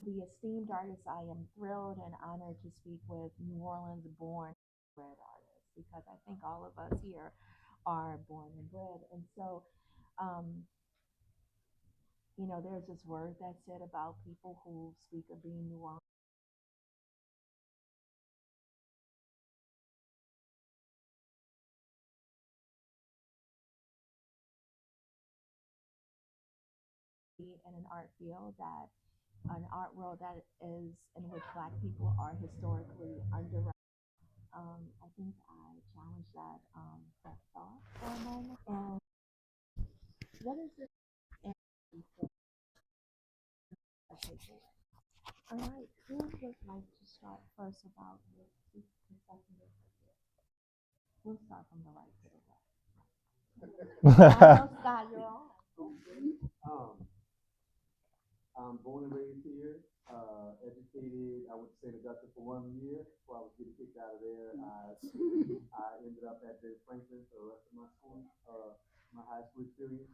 The esteemed artist, I am thrilled and honored to speak with New Orleans born bred artists because I think all of us here are born and bred. And so, um, there's this word that's said about people who speak of being New Orleans in an art field that an art world that is in which Black people are historically underrepresented. I think I challenged that thought for a moment. And what is it? All right, who would like to start first about this consecutive? We'll start from the right to the left. Almost got your own. Um, I'm born and raised here, educated. I went to St. Augustine for 1 year before I was getting kicked out of there. I ended up at Ben Franklin for the rest of my school, my high school experience.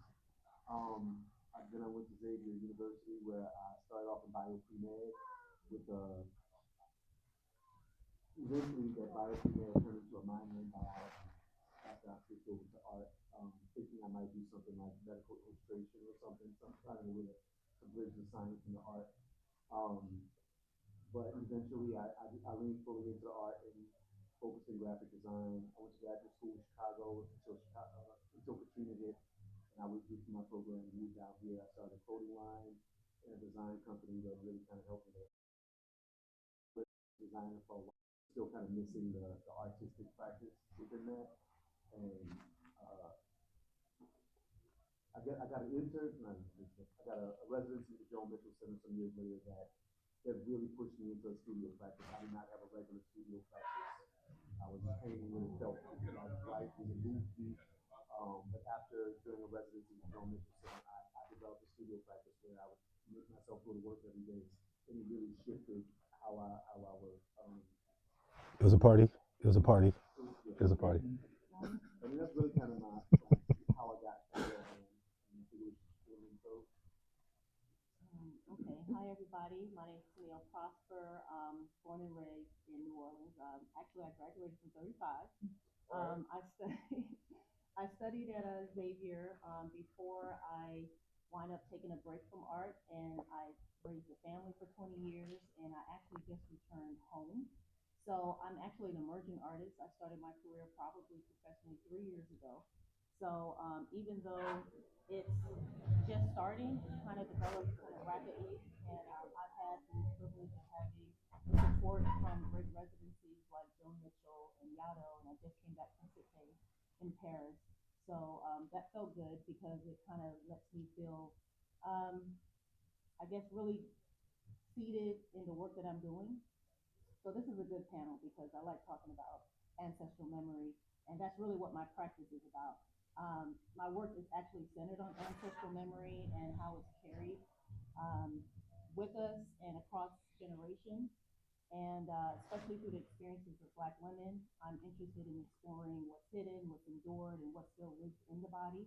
Then I went to Xavier University where I started off in bio pre-med with eventually that bio pre-med turned into a minor in biology after I switched over to art, thinking I might do something like medical illustration or something, some kind of way to bridge the science and the art. Um, but eventually I leaned fully into art and focused in graphic design. I went to graduate school in Chicago until Katrina hit, and I withdrew from my program and moved out here. I started a clothing line and a design company that really kind of helped me to design for a while. Still kind of missing the artistic practice within that. And uh, I got an intern, not an intern, I got a residency at the Joe Mitchell Center some years later that really pushed me into a studio practice. I did not have a regular studio practice. I was painting when it felt like life was a movie. But after doing a residency at Joe Mitchell Center, I developed a studio practice where I would make myself go to work every day, and it really shifted how I work. It was a party. It was a party. Yeah. It was a party. I mean, that's really kind of how I got there. Okay, hi everybody. My name is Cleo Prosper. Born and raised in New Orleans. Actually, I graduated from 35. I studied I studied at Xavier before I wind up taking a break from art, and I raised a family for 20 years, and I actually just returned home. So I'm actually an emerging artist. I started my career probably professionally 3 years ago. So even though it's just starting, it's kind of developed kind of rapidly, and I've had the privilege of having support from great residencies like Joan Mitchell and Yaddo, and I just came back from Cité in Paris. So that felt good because it kind of lets me feel, um, I guess, really seated in the work that I'm doing. So this is a good panel because I like talking about ancestral memory, and that's really what my practice is about. My work is actually centered on ancestral memory and how it's carried um, with us and across generations, and especially through the experiences of Black women. I'm interested in exploring what's hidden, what's endured, and what still lives in the body.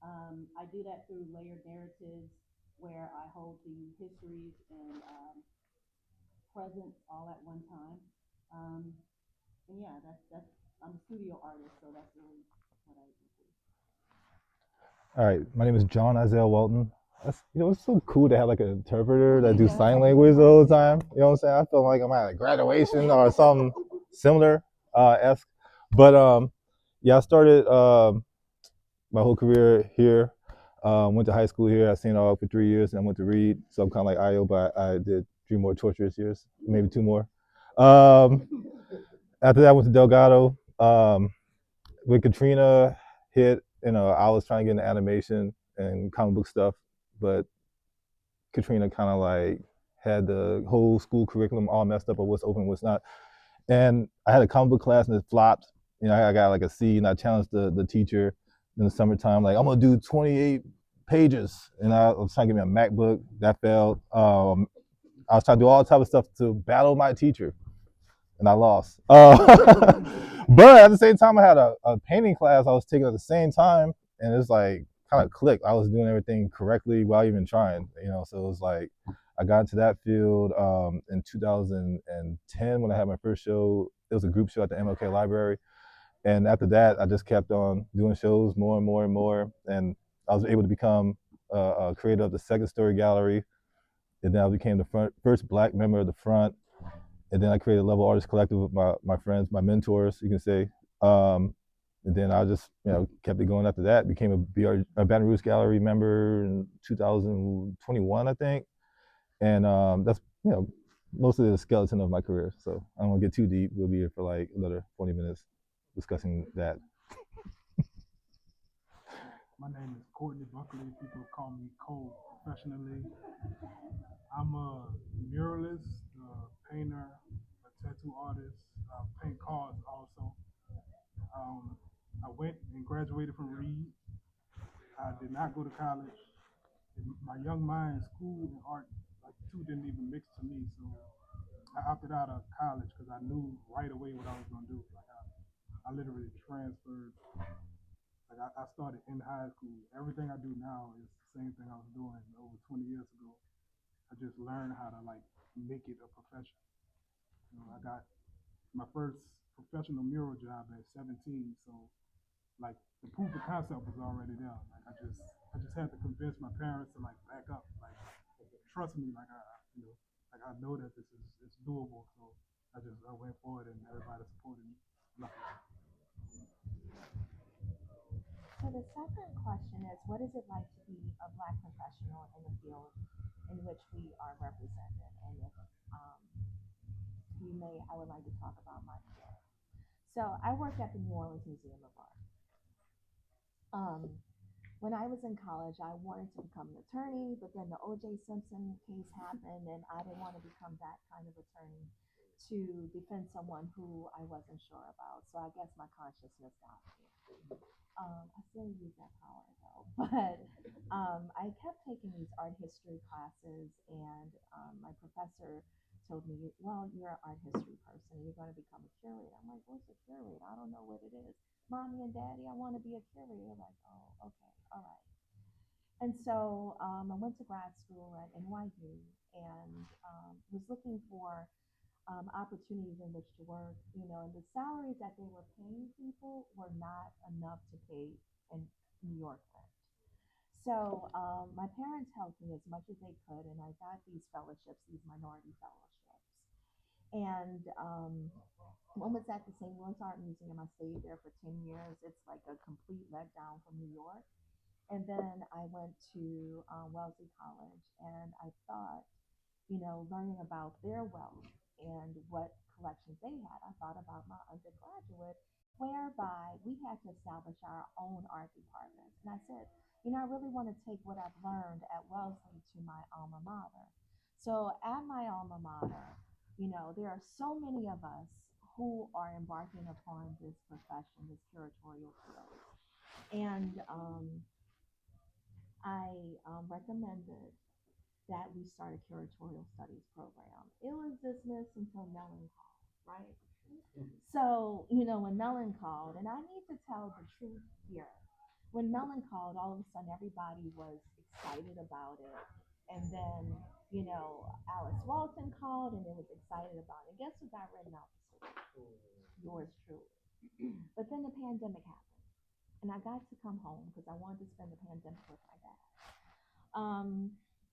I do that through layered narratives where I hold the histories and presence all at one time. Um, and yeah, that's I'm a studio artist, so that's really what I do. All right. My name is John Isaiah Walton. It's so cool to have like an interpreter that do sign language the whole time. You know what I'm saying? I feel like I'm at a graduation or something similar esque. But yeah, I started my whole career here. Went to high school here. I seen all for 3 years, and I went to Reed. So I'm kind of like Io, but I did 3 more torturous years, maybe 2 more. Um, After that, I went to Delgado. When Katrina hit, I was trying to get into animation and comic book stuff, but Katrina kind of like had the whole school curriculum all messed up of what's open, what's not. And I had a comic book class and it flopped. I got like a C, and I challenged the teacher in the summertime, like I'm gonna do 28 pages, and I was trying to get me a MacBook. That failed. I was trying to do all type of stuff to battle my teacher, and I lost. But at the same time, I had a painting class I was taking at the same time, and it's like kind of clicked. I was doing everything correctly while even trying, so it was like I got into that field in 2010 when I had my first show. It was a group show at the MLK Library. And after that, I just kept on doing shows more and more and more. And I was able to become a creator of the Second Story Gallery. And then I became the first Black member of the Front. And then I created a Level Artist Collective with my friends, my mentors, you can say. And then I just, kept it going after that. Became a Baton Rouge Gallery member in 2021, I think. And that's, mostly the skeleton of my career. So I don't want to get too deep. We'll be here for like another 40 minutes discussing that. My name is Courtney Buckley. People call me Cole professionally. I'm a muralist, a painter, a tattoo artist, paint cars also. I went and graduated from Reed. I did not go to college. In my young mind, school and art, like the two didn't even mix to me. So I opted out of college because I knew right away what I was going to do. Like I literally transferred. Like I started in high school. Everything I do now is the same thing I was doing over 20 years ago. I just learned how to like make it a profession. I got my first professional mural job at 17. So like the proof of concept was already there. Like I just had to convince my parents to like back up, like trust me, like I know that it's doable. So I went forward and everybody supported me. So the second question is, what is it like to be a Black professional in the field in which we are represented? And if you may, I would like to talk about my field. So I work at the New Orleans Museum of Art. When I was in college, I wanted to become an attorney, but then the O.J. Simpson case happened, and I didn't want to become that kind of attorney to defend someone who I wasn't sure about. So I guess my consciousness got me. I still use that power though, but I kept taking these art history classes, and my professor told me, well, you're an art history person, you're going to become a curator. I'm like, what's a curator? I don't know what it is. Mommy and Daddy, I want to be a curator. Like, oh, okay, all right. And so I went to grad school at NYU and was looking for opportunities in which to work, and the salaries that they were paying people were not enough to pay in New York rent. So my parents helped me as much as they could, and I got these fellowships, these minority fellowships. And one was at the St. Louis Art Museum. I stayed there for 10 years. It's like a complete letdown from New York. And then I went to Wellesley College, and I thought, learning about their wealth and what collections they had, I thought about my undergraduate, whereby we had to establish our own art departments. And I said, I really want to take what I've learned at Wellesley to my alma mater. So at my alma mater, there are so many of us who are embarking upon this profession, this curatorial field. And I recommended that we start a curatorial studies program. It was dismissed until Mellon called, right? So, when Mellon called, and I need to tell the truth here, when Mellon called, all of a sudden everybody was excited about it. And then, Alice Walton called and it was excited about it. Guess who got written out the story? Yours truly. But then the pandemic happened. And I got to come home because I wanted to spend the pandemic with my dad.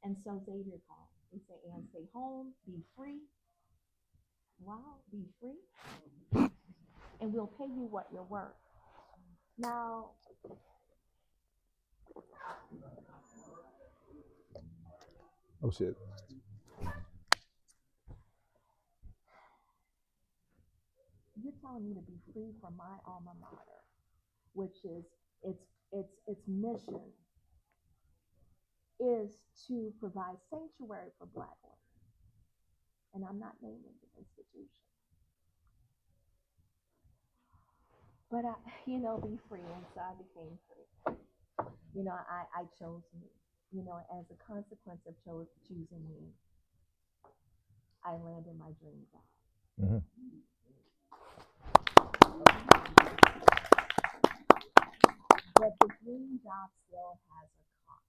And so Xavier called. He said, Anne, stay home, be free. Wow, be free. And we'll pay you what you're worth. Now, Oh shit. You're telling me to be free from my alma mater, which is its mission is to provide sanctuary for Black women. And I'm not naming the institution. But be free, and so I became free. I chose me. As a consequence of choosing me, I landed my dream job. Mm-hmm. But the dream job still has a cost.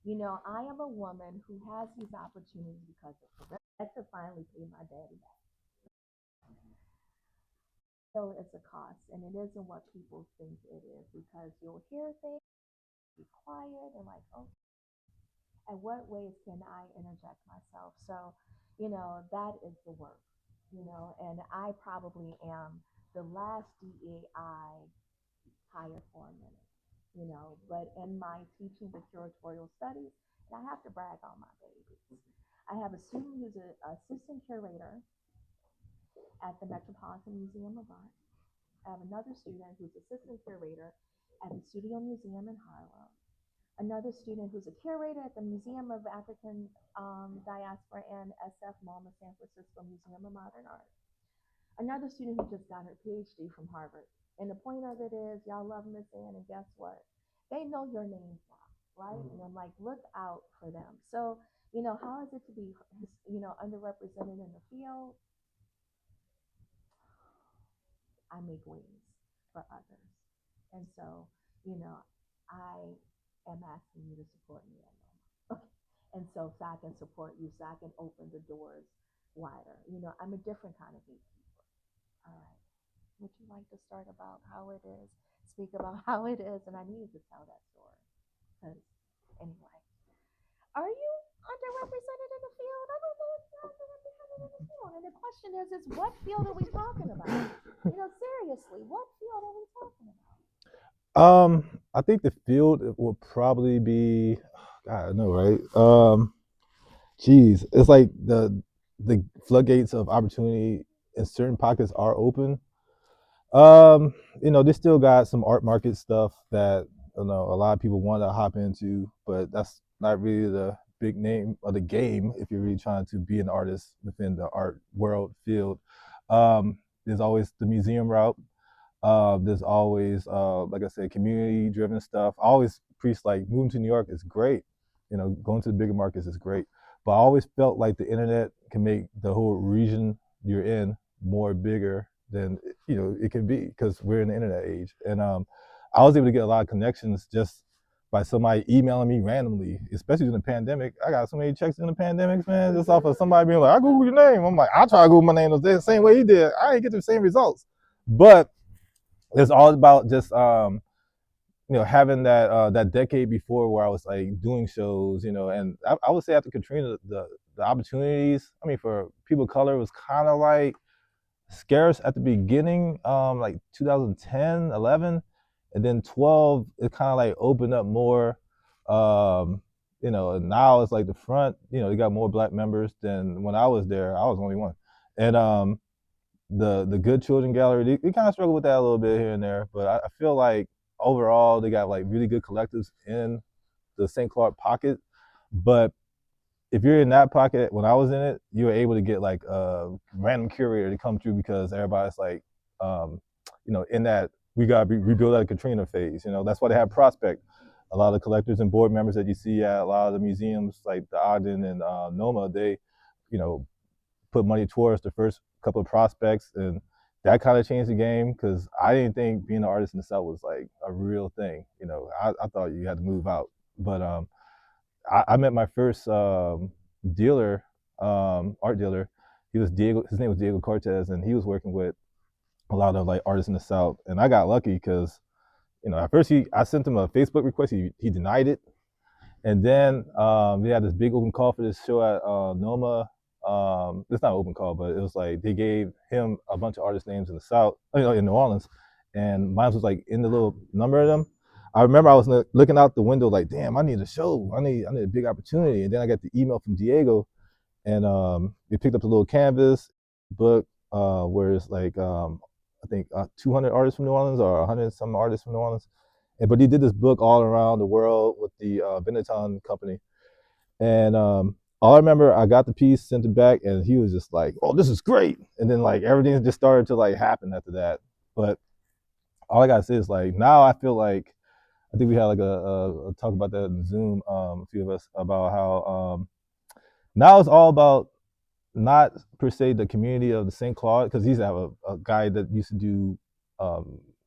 You know, I am a woman who has these opportunities because of career. I had to finally pay my daddy back. So it's a cost, and it isn't what people think it is because you'll hear things, be quiet, and like, oh, and what ways can I interject myself? So, you know, that is the work, you know, and I probably am the last DEI hire for a minute, you know, but in my teaching the curatorial studies, and I have to brag on my babies. I have a student who's an assistant curator at the Metropolitan Museum of Art. I have another student who's assistant curator at the Studio Museum in Harlem. Another student who's a curator at the Museum of African Diaspora and SF MoMA San Francisco Museum of Modern Art. Another student who just got her PhD from Harvard. And the point of it is, y'all love Miss Anne, and guess what? They know your names now, right? And I'm like, look out for them. So, you know, how is it to be, you know, underrepresented in the field? I make ways for others. And so, you know, I am asking you to support me at Noma. Okay. And so I can support you, so I can open the doors wider. You know, I'm a different kind of gatekeeper. All right. Would you like to start about how it is? Speak about how it is, and I need to tell that story. Because anyway, are you underrepresented in the field? I don't know if you're underrepresented in the field. And the question is what field are we talking about? You know, seriously, what field are we talking about? I think the field will probably be, God, I know, right? Geez, it's like the floodgates of opportunity in certain pockets are open. You know, they still got some art market stuff that you know a lot of people want to hop into, but that's not really the big name of the game if you're really trying to be an artist within the art world field. There's always the museum route. There's always, like I said, community-driven stuff. I always preach like moving to New York is great. You know, going to the bigger markets is great. But I always felt like the internet can make the whole region you're in more bigger than you know it can be because we're in the internet age. And I was able to get a lot of connections just by somebody emailing me randomly, especially during the pandemic. I got so many checks in the pandemic, man, just off of somebody being like, "I Google your name." I'm like, "I try to Google my name the same way he did. I ain't get the same results." But it's all about just you know having that decade before where I was like doing shows, you know, and I would say after Katrina, the opportunities. I mean, for people of color was kind of like scarce at the beginning, like 2010, 11, and then 12. It kind of like opened up more. You know, and now it's like the front. You know, they got more black members than when I was there. I was only one, and the Good Children Gallery, they kind of struggle with that a little bit here and there, but I feel like overall they got like really good collectives in the St. Clark pocket. But if you're in that pocket, when I was in it, you were able to get like a random curator to come through because everybody's like, you know, in that we got to rebuild that Katrina phase. You know, that's why they have Prospect. A lot of the collectors and board members that you see at a lot of the museums, like the Ogden and Noma, they, you know, put money towards the first couple of prospects, and that kind of changed the game because I didn't think being an artist in the South was like a real thing. You know, I thought you had to move out, but I met my first dealer, art dealer. He was Diego. His name was Diego Cortez, and he was working with a lot of like artists in the South. And I got lucky because you know at first I sent him a Facebook request. He denied it, and then they had this big open call for this show at Noma. It's not an open call, but it was like they gave him a bunch of artist names in the South, you know, in New Orleans, and mine was like in the little number of them. I remember I was looking out the window like, damn, I need a show. I need a big opportunity. And then I got the email from Diego, and they picked up the little canvas book where it's like I think 200 artists from New Orleans or 100 some artists from New Orleans. But he did this book all around the world with the Benetton company. And all I remember, I got the piece, sent it back, and he was just like, "Oh, this is great." And then like everything just started to like happen after that. But all I gotta say is like now I feel like I think we had like a talk about that in Zoom, a few of us about how now it's all about not per se the community of the St. Claude because he used to have a guy that used to do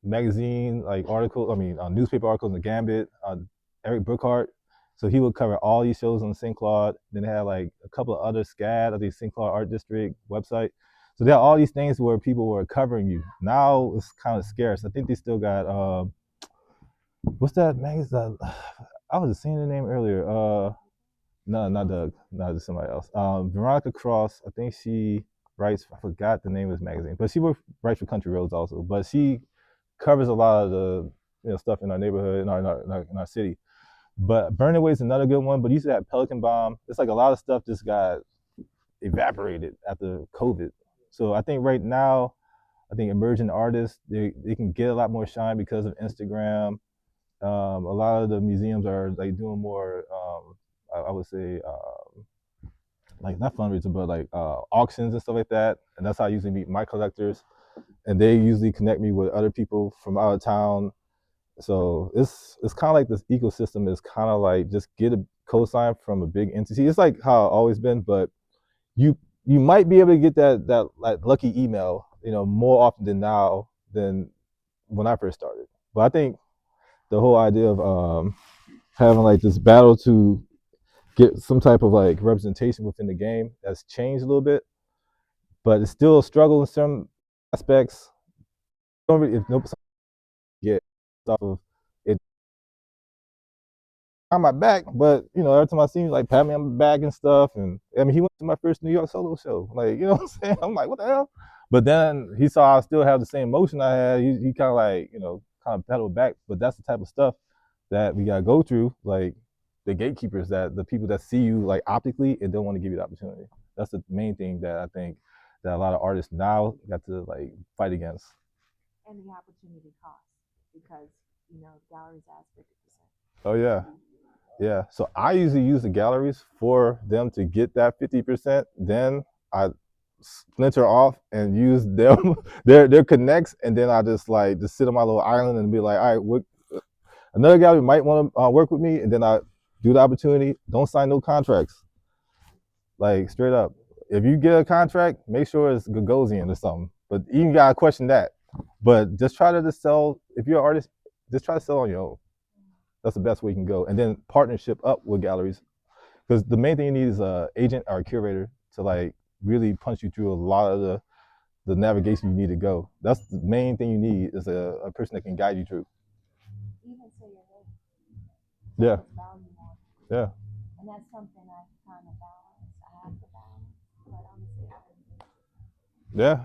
magazine like articles, I mean newspaper articles in the Gambit, Eric Brookhart. So he would cover all these shows on St. Claude. Then they had like a couple of other SCAD, I think St. Claude Art District website. So there are all these things where people were covering you. Now it's kind of scarce. I think they still got what's that magazine? I was just seeing the name earlier. No, not Doug. No, just somebody else. Veronica Cross. I think she writes. I forgot the name of his magazine, but she writes for Country Roads also. But she covers a lot of the stuff in our neighborhood, in our city. But Burning Away is another good one. But you used to have Pelican Bomb. It's like a lot of stuff just got evaporated after COVID. So I think right now, I think emerging artists they can get a lot more shine because of Instagram. A lot of the museums are like doing more. I would say like not fundraising, but like auctions and stuff like that. And that's how I usually meet my collectors. And they usually connect me with other people from out of town. So it's kind of like this ecosystem is kind of like just get a cosign from a big entity. It's like how it's always been, but you might be able to get that like lucky email, more often than now than when I first started. But I think the whole idea of having like this battle to get some type of like representation within the game has changed a little bit, but it's still a struggle in some aspects. Don't really, if nobody get off of it on my back, but every time I see him, like pat me on the back and stuff, and I mean, he went to my first New York solo show, like what I'm saying. I'm like, what the hell? But then he saw I still have the same emotion I had. He kind of like kind of pedaled back, but that's the type of stuff that we gotta go through, like the gatekeepers, that the people that see you like optically and don't want to give you the opportunity. That's the main thing that I think that a lot of artists now got to like fight against. And the opportunity cost, because galleries ask 50%. Oh yeah. Yeah. So I usually use the galleries for them to get that 50%. Then I splinter off and use them their connects, and then I just sit on my little island and be like, all right, another gallery might want to work with me, and then I do the opportunity. Don't sign no contracts. Like straight up, if you get a contract, make sure it's Gagosian or something. But you gotta question that. But just try to just sell. If you're an artist, just try to sell on your own. That's the best way you can go. And then partnership up with galleries, because the main thing you need is a agent or a curator to like really punch you through a lot of the navigation you need to go. That's the main thing you need, is a person that can guide you through. Even say your name. Yeah. Value more. Yeah. And that's something I kind of balance. I have to balance, but honestly, I don't think. Yeah.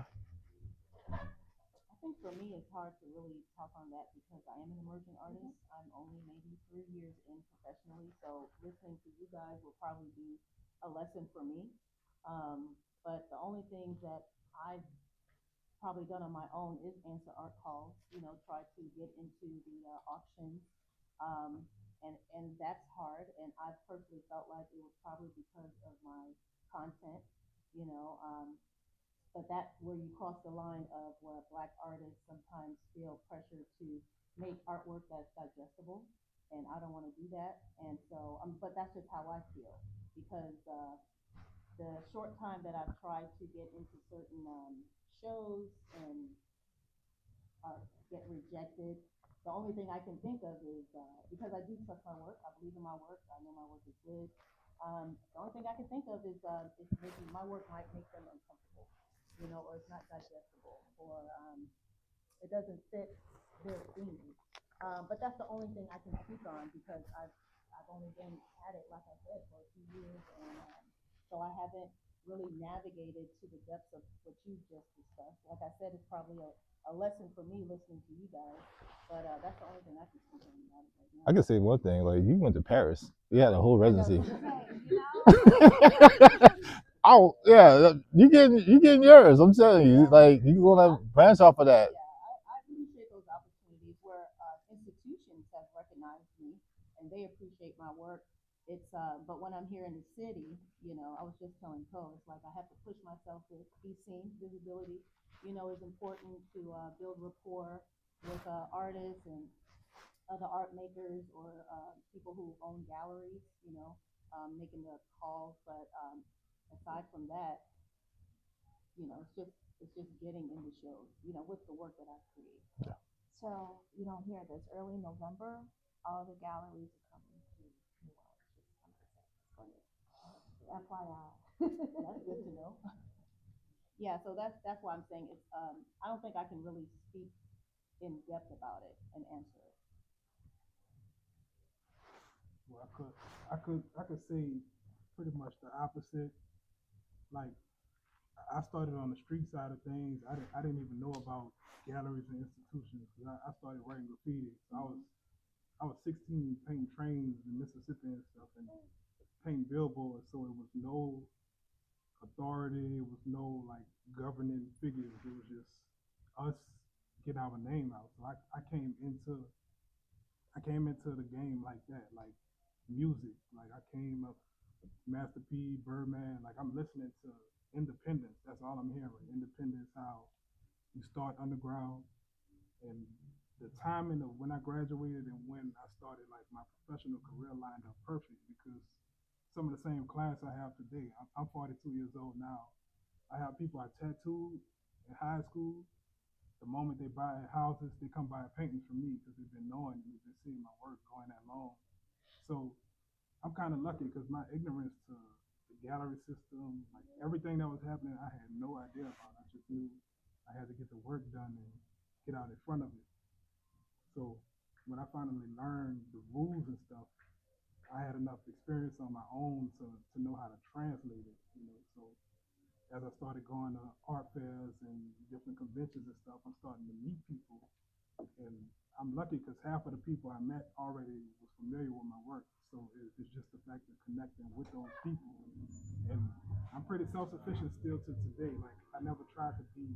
I think for me, it's hard to really talk on that because I am an emerging artist. I'm only maybe 3 years in professionally, so listening to you guys will probably be a lesson for me. But the only thing that I've probably done on my own is answer art calls. Try to get into the auctions, and that's hard. And I personally felt like it was probably because of my content. You know, but that's where you cross the line of where Black artists sometimes feel pressure to make artwork that's digestible, and I don't want to do that. And so, but that's just how I feel because the short time that I've tried to get into certain shows and get rejected. The only thing I can think of is because I do trust my work. I believe in my work. I know my work is good. The only thing I can think of is maybe my work might make them uncomfortable, or it's not digestible, or it doesn't fit their theme. But that's the only thing I can speak on because I've only been at it, like I said, for a few years, and so I haven't really navigated to the depths of what you just discussed. Like I said, it's probably a lesson for me listening to you guys, but that's the only thing I can speak on about it right now. I can say one thing. Like, you went to Paris. You had a whole residency. Say, Oh yeah, you getting yours. I'm telling you, like you gonna branch off of that. Yeah, I appreciate those opportunities where institutions have recognized me and they appreciate my work. It's but when I'm here in the city, I was just telling Cole, it's like I have to push myself to be seen. Visibility, is important to build rapport with artists and other art makers or people who own galleries. Making the calls, but aside from that, it's just getting into shows, with the work that I create. so you don't hear this. Early November, all the galleries are coming to New Orleans. FYI. That's good to know. Yeah, so that's why I'm saying it's, I don't think I can really speak in depth about it and answer it. Well, I could say pretty much the opposite. Like I started on the street side of things. I didn't even know about galleries and institutions because I started writing graffiti. So I was 16 painting trains in Mississippi and stuff and painting billboards. So it was no authority. It was no like governing figures. It was just us getting our name out. So I came into the game like that, like music. Like I came up Master P, Birdman. Like I'm listening to Independence. That's all I'm hearing. Independence, how you start underground, and the timing of when I graduated and when I started like my professional career lined up perfect because some of the same clients I have today. I'm 42 years old now. I have people I tattooed in high school. The moment they buy houses, they come buy paintings from me because they've been knowing me, they've been seeing my work going that long. So I'm kind of lucky because my ignorance to the gallery system, like everything that was happening, I had no idea about. I just knew I had to get the work done and get out in front of it. So when I finally learned the rules and stuff, I had enough experience on my own to know how to translate it. So as I started going to art fairs and different conventions and stuff, I'm starting to meet people, and I'm lucky because half of the people I met already was familiar with my work. So it's just the fact of connecting with those people, and I'm pretty self-sufficient still to today. Like I never tried to be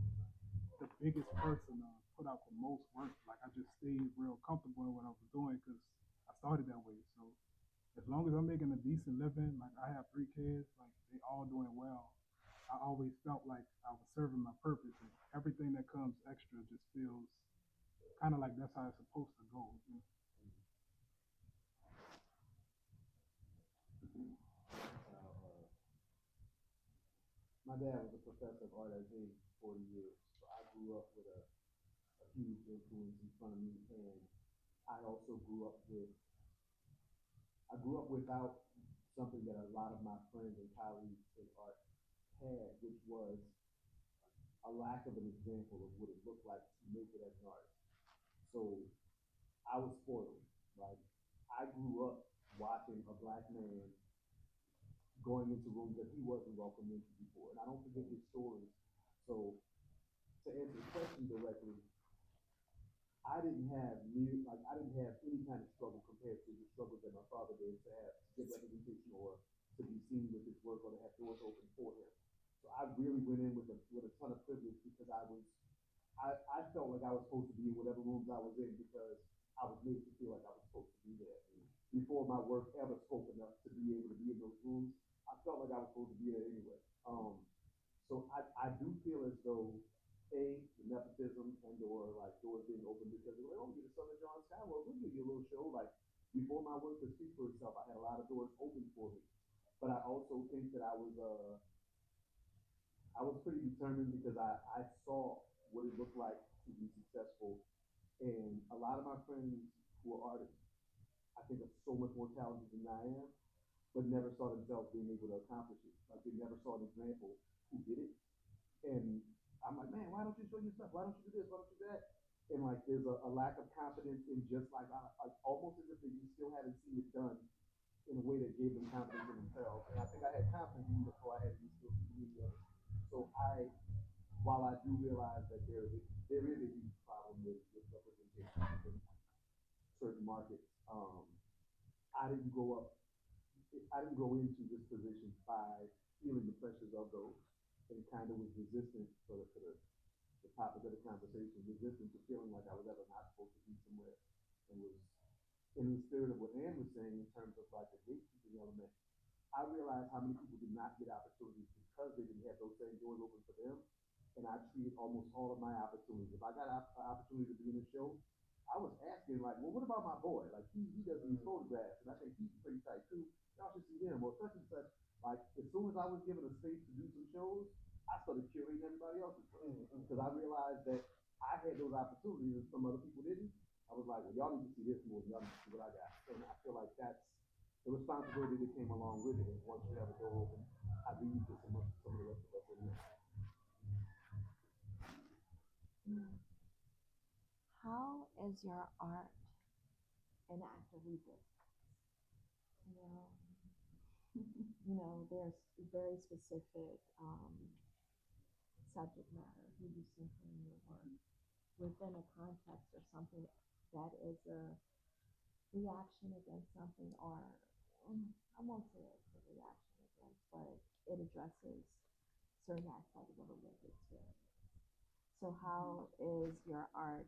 the biggest person or put out the most work. Like I just stayed real comfortable in what I was doing because I started that way. So as long as I'm making a decent living, like I have 3 kids, like they all doing well. I always felt like I was serving my purpose, and everything that comes extra just feels kind of like that's how it's supposed to go. My dad was a professor of art at Hayes for 40 years, so I grew up with a huge influence in front of me, and I also I grew up without something that a lot of my friends and colleagues in art had, which was a lack of an example of what it looked like to make it as an artist. So I was spoiled. Like I grew up watching a black man going into rooms that he wasn't welcome into before, and I don't forget his stories. So to answer the question directly, I didn't have any kind of struggle compared to the struggles that my father did to get representation or to be seen with his work or to have doors open for him. So I really went in with a ton of privilege because I felt like I was supposed to be in whatever rooms I was in because I was made to feel like I was supposed to be there. Before my work ever spoke enough to be able to be in those rooms, I felt like I was supposed to be there anyway. So I do feel as though the nepotism and or like doors being open because they're like, oh, you're the son of John Skywell, we'll give you a little show. Like before my work could speak for itself, I had a lot of doors open for me. But I also think that I was pretty determined because I saw what it looked like to be successful. And a lot of my friends who are artists, I think are so much more talented than I am, but never saw themselves being able to accomplish it. Like they never saw an example who did it. And I'm like, man, why don't you show your stuff? Why don't you do this? Why don't you do that? And like, there's a lack of confidence in just like almost as if they still haven't seen it done in a way that gave them confidence in themselves. And I think I had confidence in me before I had these skills to community others. So while I do realize that there is a huge problem with representation in certain markets, I didn't grow up I didn't go into this position by feeling the pressures of those and kind of was resistant the topic of the conversation, resistant to feeling like I was ever not supposed to be somewhere and was in the spirit of what Anne was saying in terms of like the gatekeeping element. I realized how many people did not get opportunities because they didn't have those same doors open for them. And I treated almost all of my opportunities. If I got an opportunity to be in a show, I was asking like, well, what about my boy? Like he does these photographs, and I think he's pretty tight too. Y'all should see him or such and such. Like as soon as I was given a space to do some shows, I started curating everybody else's work because I realized that I had those opportunities and some other people didn't. I was like, well, y'all need to see this more than y'all need to see what I got. And I feel like the responsibility that came along with it. And once you have a door open, I leave to some of the rest of us in there. How is your art an act of resistance? You know, there's very specific subject matter who you see in your work within a context or something that is a reaction against something, or I won't say it's a reaction against, but it addresses certain aspects of a lived experience. So how is your art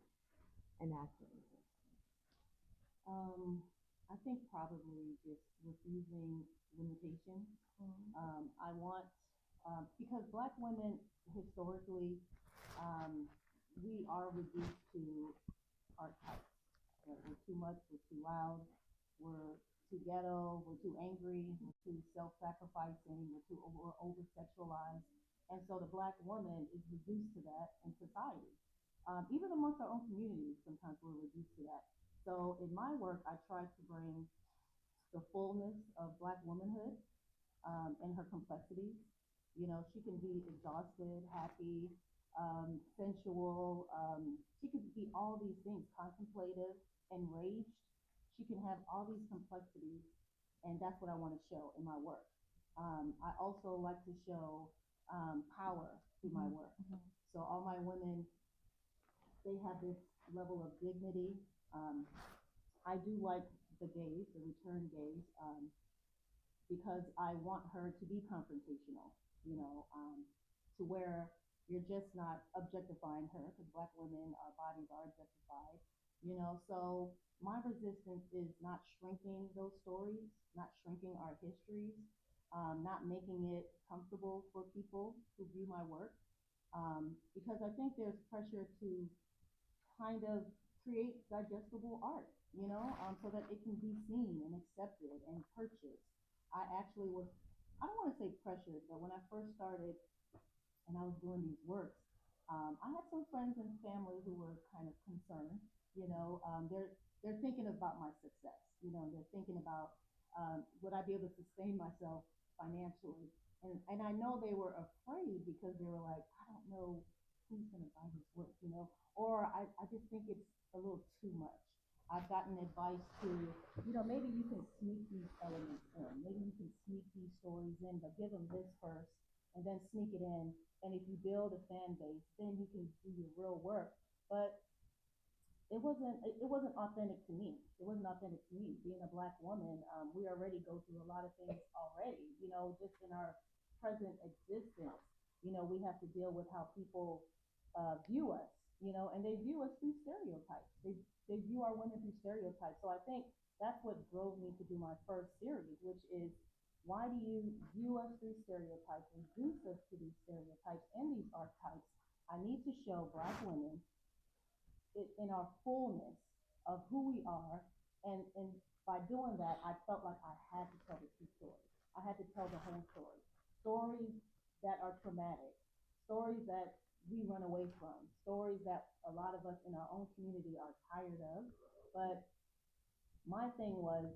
an act of resistance? I think probably just refusing limitation. I want, because Black women historically, we are reduced to archetypes. We're too much, we're too loud, we're too ghetto, we're too angry, we're too self-sacrificing, we're over-sexualized. And so the Black woman is reduced to that in society. Even amongst our own communities, sometimes we're reduced to that. So in my work, I try to bring the fullness of Black womanhood and her complexities. She can be exhausted, happy, sensual. She could be all these things, contemplative, enraged. She can have all these complexities, and that's what I want to show in my work. I also like to show power through my work. So all my women, they have this level of dignity. I do like the gaze, the return gaze, because I want her to be confrontational, to where you're just not objectifying her, because Black women, our bodies are objectified, So my resistance is not shrinking those stories, not shrinking our histories, not making it comfortable for people who view my work, because I think there's pressure to kind of create digestible art, so that it can be seen and accepted and purchased. I actually was, I don't want to say pressured, but when I first started and I was doing these works, I had some friends and family who were kind of concerned. They're thinking about my success. They're thinking about would I be able to sustain myself financially, and I know they were afraid because they were like, I don't know who's going to buy his work, or I just think it's a little too much. I've gotten advice to, maybe you can sneak these elements in. Maybe you can sneak these stories in, but give them this first and then sneak it in. And if you build a fan base, then you can do your real work. But it wasn't authentic to me. It wasn't authentic to me. Being a Black woman, we already go through a lot of things already, just in our present existence. We have to deal with how people view us, and they view us through stereotypes. They view our women through stereotypes. So I think that's what drove me to do my first series, which is, why do you view us through stereotypes, reduce us to these stereotypes and these archetypes? I need to show Black women in our fullness of who we are. And by doing that, I felt like I had to tell the true story. I had to tell the whole story. Stories that are traumatic, stories that we run away from, stories that a lot of us in our own community are tired of. But my thing was,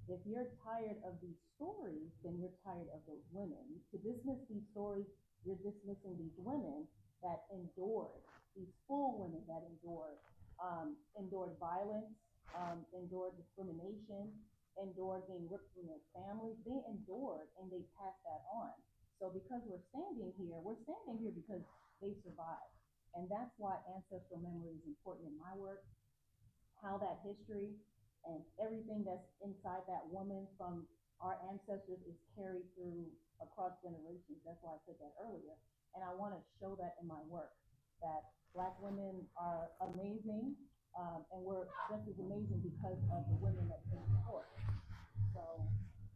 if you're tired of these stories, then you're tired of those women. To dismiss these stories, you're dismissing these women that endured, these full women that endured violence, endured discrimination, endured being ripped from their families. They endured and they passed that on. So because we're standing here because they survived. And that's why ancestral memory is important in my work, how that history and everything that's inside that woman from our ancestors is carried through across generations. That's why I said that earlier. And I want to show that in my work, that Black women are amazing, and we're just as amazing because of the women that came before. So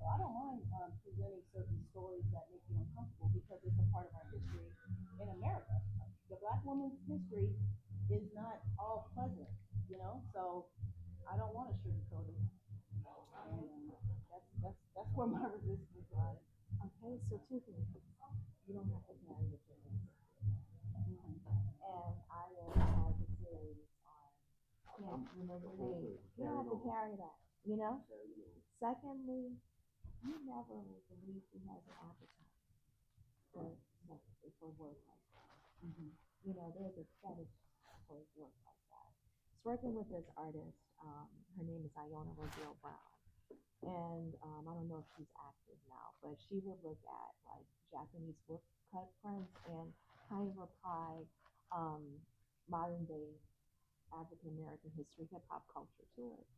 I don't mind presenting certain stories that make you uncomfortable because it's a part of our history in America. The Black woman's history is not all pleasant, so I don't want to sugarcoat it. And that's where my resistance lies. Okay, so two things. You don't have to carry it yourself. And I has a series on, can't remember the name. You don't have to carry that, Secondly, you never will believe who has an appetite for for work like that. You know, there's a fetish for work like that. So working with this artist, her name is Iona Roselle Brown, and I don't know if she's active now, but she would look at like Japanese woodcut prints and kind of apply um, modern day African American history, hip hop culture to it.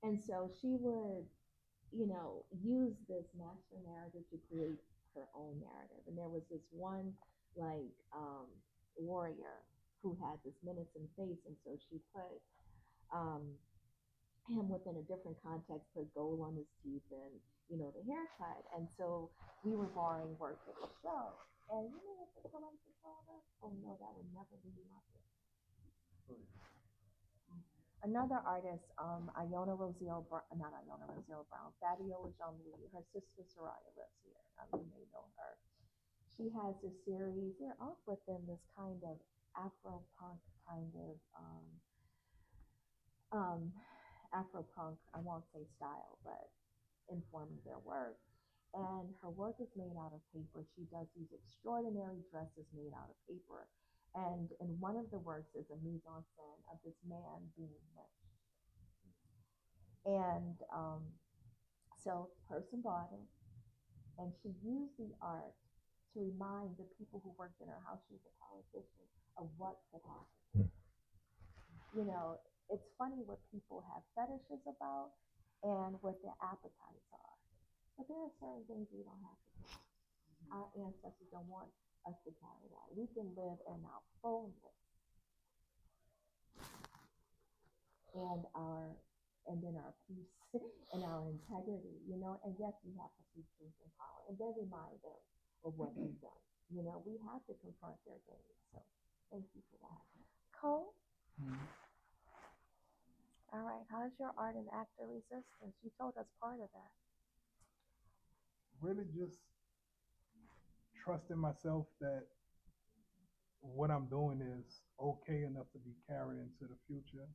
And so she would, you know, use this master narrative to create her own narrative. And there was this one like warrior who had this menacing face, and so she put um, him within a different context, put gold on his teeth and, you know, the haircut. And so we were borrowing work for the show. And you know what the collector told us? Oh no, that would never be my business. Another artist, Iona Roselle Brown, not Iona Roselle Brown, Fabiola Jean-Louis, her sister Soraya lives here. You may know her. She has a series, they're off within this kind of Afro punk kind of um, Afro punk, I won't say style, but informing their work. And her work is made out of paper. She does these extraordinary dresses made out of paper. And in one of the works is a mise en scène of this man being lynched. And so the person bought it, and she used the art to remind the people who worked in her house, she was a politician, of what could happen. You know, it's funny what people have fetishes about and what their appetites are. But there are certain things we don't have to do. Our ancestors don't want us to carry that. We can live in our fullness and in our peace and our integrity, you know, and yes, we have to see truth and power and then remind them of what they've done. You know, we have to confront their gains. So thank you for that. Cole? All right, how's your art and actor resistance? You told us part of that. Really just trusting myself that what I'm doing is okay enough to be carried into the future.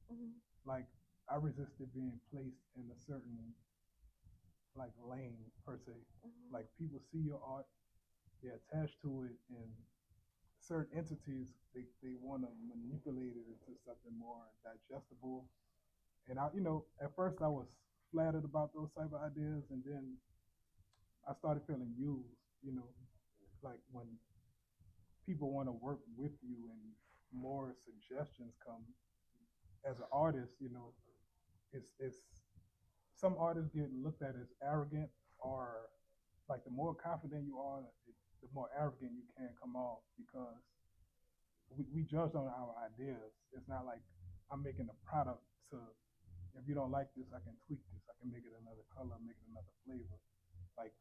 Like I resisted being placed in a certain like lane per se. Like people see your art, they're attached to it, and certain entities they want to manipulate it into something more digestible. And I, you know, at first I was flattered about those type of ideas, and then I started feeling used. You know, like when people want to work with you and more suggestions come as an artist, you know, it's some artists get looked at as arrogant, or like the more confident you are, the more arrogant you can come off, because we judge on our ideas. It's not like I'm making a product to, if you don't like this, I can tweak this, I can make it another color, make it another flavor. Like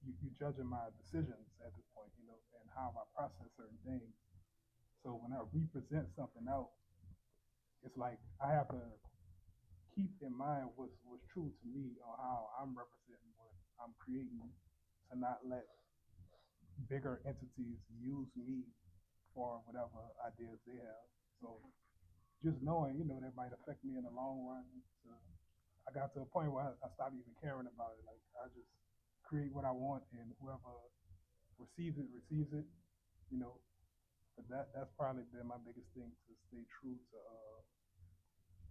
you judging my decisions at this point, you know, and how I process certain things. So when I represent something out, it's like I have to keep in mind what's true to me, or how I'm representing what I'm creating, to not let bigger entities use me for whatever ideas they have. So just knowing, you know, that might affect me in the long run. So I got to a point where I stopped even caring about it. Like I just create what I want, and whoever receives it, you know. But that's probably been my biggest thing, to stay true to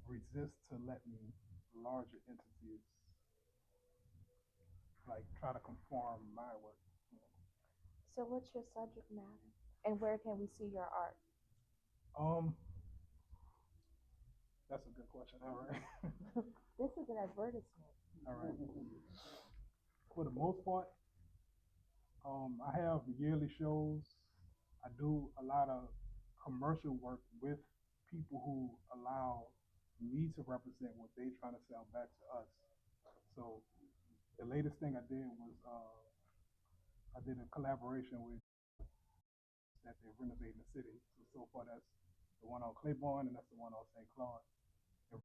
resist to letting larger entities like try to conform my work. You know. So what's your subject matter? And where can we see your art? Um, that's a good question. All right. This is an advertisement. All right. For the most part, I have yearly shows. I do a lot of commercial work with people who allow me to represent what they're trying to sell back to us. So the latest thing I did was I did a collaboration with that they're renovating the city. So far that's the one on Claiborne, and that's the one on St. Claude. And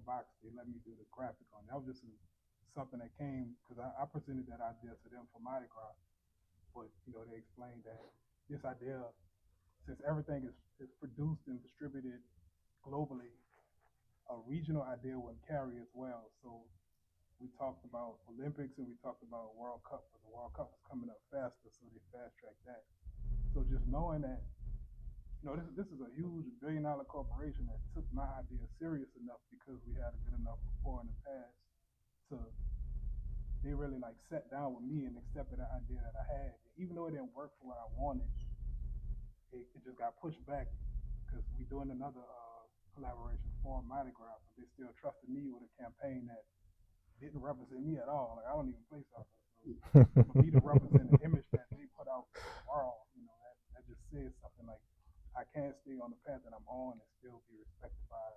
box, they let me do the graphic on it. That was just something that came because I presented that idea to them for Mardi Gras. But you know, they explained that this idea, since everything is produced and distributed globally, a regional idea wouldn't carry as well. So we talked about Olympics and we talked about World Cup, but the World Cup was coming up faster, so they fast tracked that. So just knowing that, this is a huge $1 billion corporation that took my idea serious enough because we had a good enough rapport in the past to they really like sat down with me and accepted the idea that I had. Even though it didn't work for what I wanted, it just got pushed back because we doing another collaboration for Mardi Gras, but they still trusted me with a campaign that didn't represent me at all. Like I don't even play soccer. So for me to represent the image that they put out for the world, that just says something like I can't stay on the path that I'm on and still be respected by,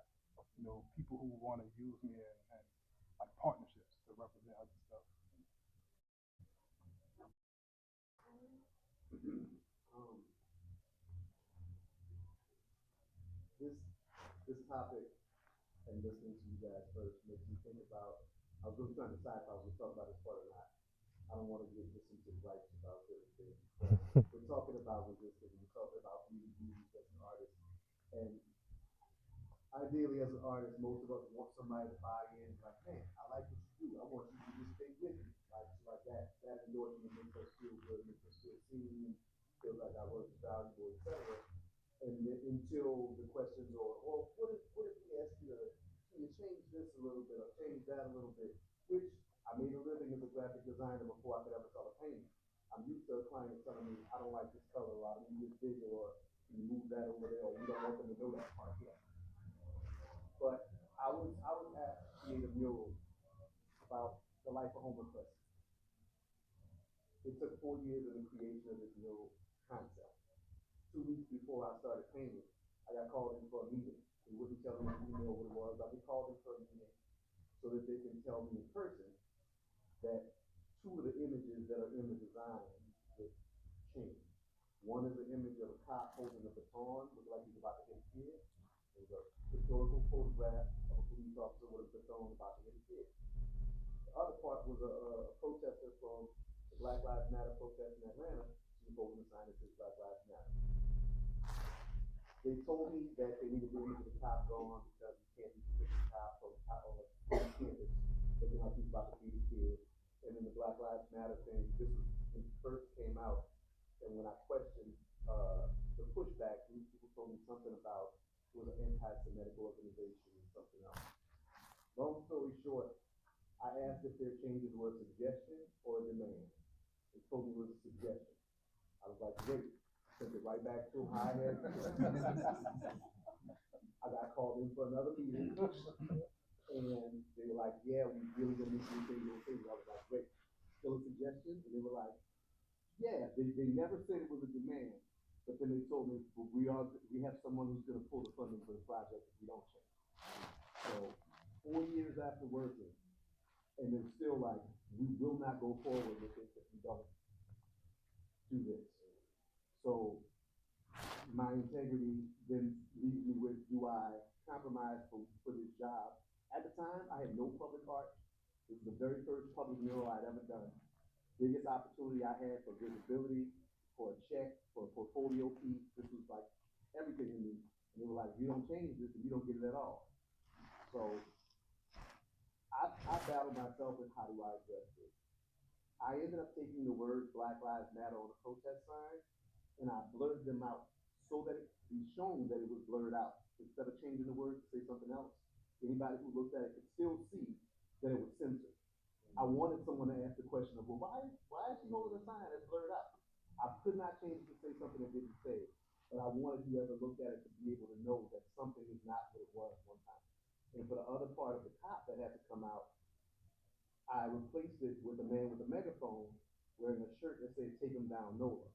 people who want to use me and like partnerships to represent other stuff. Um, this this topic and listening to you guys first makes me think about. I was really trying to decide if I was going to talk about this part or not. I don't want to get this into rights about certain things. We're talking about resistance. We're talking about being used as an artist, and ideally, as an artist, most of us want somebody to buy in. Like, man, I like what you do. I want you to just stay with me. Like that endorsement makes us feel good, makes us feel seen, feel like our work is valuable, etc. And until the questions are, well, what if we ask you to, can you change this a little bit or change that a little bit? Which I made a living as a graphic designer before I could ever color paint. I'm used to a client telling me, I don't like this color, or I need this bigger, or can you move that over there, or we don't want them to know that part yet. But I was asked to create a mural about the life of Homer Crest. It took 4 years in the creation of this mural concept. 2 weeks before I started painting, I got called in for a meeting. They wouldn't tell me in the email what it was. I get called in for a meeting so that they can tell me in person that two of the images that are in the design would change. One is an image of a cop holding a baton, looking like he's about to hit a kid. There's a historical photograph of a police officer with a baton about to hit a kid. The other part was a protester from the Black Lives Matter protest in Atlanta. She was holding a sign that says Black Lives Matter. They told me that they needed the image of the cop gone because you can't be depicting cops on campus looking like he's about to beat a kid. And then the Black Lives Matter thing, this was when it first came out. And when I questioned the pushback, people told me something about it was an anti-Semitic organization and something else. Long story short, I asked if their changes were a suggestion or a demand. They told me it was a suggestion. I was like, great. Sent it right back to high head. I got called in for another meeting, and they were like, yeah, we really gonna make you change your thing. I was like, great. Still a suggestion? And they were like, yeah, they never said it was a demand, but then they told me, well, we have someone who's gonna pull the funding for the project if we don't change. So 4 years after working, and they're still like, we will not go forward with this if we don't do this. So my integrity then leaves me with, do I compromise for this job? At the time, I had no public art. It was the very first public mural I'd ever done. Biggest opportunity I had for visibility, for a check, for a portfolio piece. This was like everything to me. And they were like, if you don't change this, and you don't get it at all. So I battled myself with how do I address this. I ended up taking the words Black Lives Matter on a protest sign, and I blurred them out so that it be shown that it was blurred out. Instead of changing the words to say something else, anybody who looked at it could still see that it was censored. I wanted someone to ask the question of, well, why is she holding a sign that's blurred out? I could not change it to say something it didn't say, but I wanted whoever looked at it to be able to know that something is not what it was one time. And for the other part of the cop that had to come out, I replaced it with a man with a megaphone wearing a shirt that said, take him down, Nola.